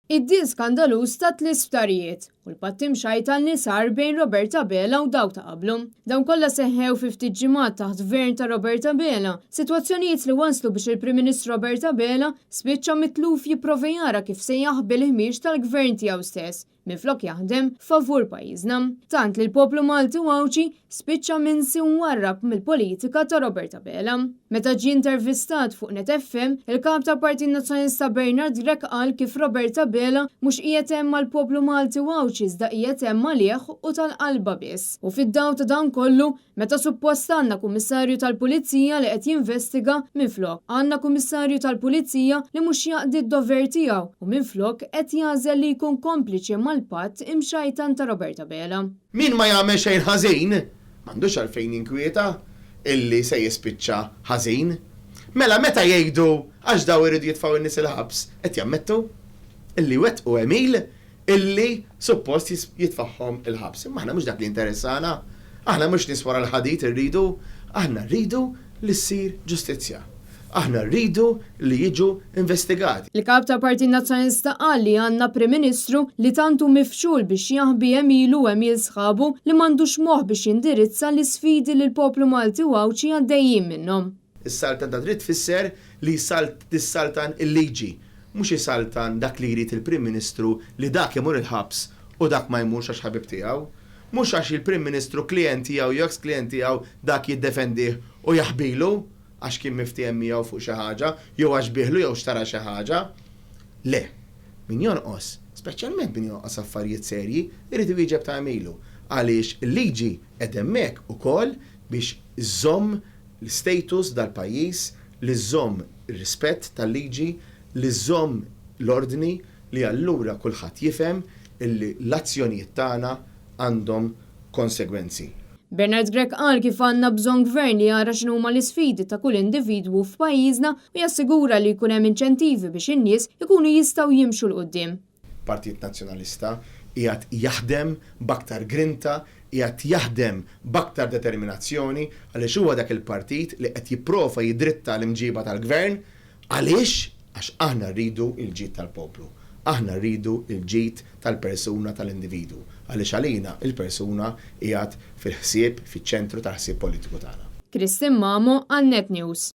Id-dil skandalus ta' tl-isptarijiet u l-pattim xajtan li sar bejn Roberta Bela u dawk ta' qablu. Dawn kollha seħħew fi ftit ġimgħat taħt gvern ta' Roberta Bela. Sitwazzjonijiet li wanslu biex il-Prim-Ministru Roberta Bela spiċċa mitluf jipprovi jara kif se jaħbil il-ħmiex tal-gvern tiegħu stess minflok jaħdem favur pajjiżna. Tant li l-poplu Malti Wawċi spiċċa minsi warrab mill-politika ta' Roberta Bela. Meta ġie intervistat fuq Net FM, il-kap ta' Partit Nazzjonalista Bernard Grech qal kif Roberta Bela mhux qiegħed hemm mal-poplu Malti Wawċi iżda qiegħed hemm għalih u tal-qalba biss. U fid-daw ta' dan kollu, meta suppost għandna kummissarju tal-Pulizija li qed jinvestiga minflok għandna kummissarju tal-Pulizija li mhux jaqdi d-dover tiegħu u minflok qed jażel li jkun kompliċi mal-patt imxajtan ta' Roberta Bela. Min ma jagħmel xejn ħażin, m'għandux għalfejn inkwieta illi se jispiċċa ħażin. Mela meta jgħidu għax daw iridu jitfgħu in-nies il-ħabs qed jammettu illi wettqu emil illi suppost jitfgħuhom il-ħabs. Imma aħna mhux dak li interessana. Aħna mhux nies wara l-ħadit irridu, aħna rridu li ssir ġustizzja. Aħna rridu li jiġu investigati. Il-kap ta' Partit Nazzjonalista qal li għandna Prim-Ministru li tantu mifxul biex jaħbi Emilu u Emil sħabu li m'għandux moħħ biex jindirizza l-isfidi li l-poplu Malti Wawċi għaddejjin minnhom. Is-saltan ta' dritt fisser li tissaltan il-liġi, mhux isaltan dak li jrid il-Prim Ministru li dak imur il-ħabs u dak ma jmurx għax ħabib tiegħu. Mhux għax il-Prim Ministru klient tiegħu jew ex-klient tiegħu dak jiddefendih u jaħbilu għax kien miftiem miegħu fuq xi ħaġa, jew għax biħlu jew xtara xi ħaġa. Le, min jonqos, speċjalment min jonqos affarijiet serji, irid iwieġeb ta' Emilu. Għaliex il-liġi qed hemmhekk ukoll biex iżomm l-status dal-pajjiż, li żomm ir-rispett tal-liġi, li żomm l-ordni li allura kulħadd jifhem illi l-azzjonijiet tagħna għandhom konsegwenzi. Bernard Grech qal kif għandna bżonn gvern li jara x'inhuma l-isfidi ta' kull individwu f'pajjiżna u jassigura li jkun hemm inċentivi biex in-nies ikunu jistgħu jimxu l qudiem. Partit Nazzjonalista qiegħed jaħdem b'aktar grinta, qiegħed jaħdem b'aktar determinazzjoni għaliex huwa dak il-partit li qed jipprova jidritta l-imġiba tal-gvern għaliex għax aħna rridu il-ġid tal-poplu. Aħna rridu il-ġid tal-persuna tal-individu. Għaliex għalina il-persuna qiegħed fil-ħsieb fiċ-ċentru tal-ħsieb politiku tagħna. Kristin Mamo għal Net News.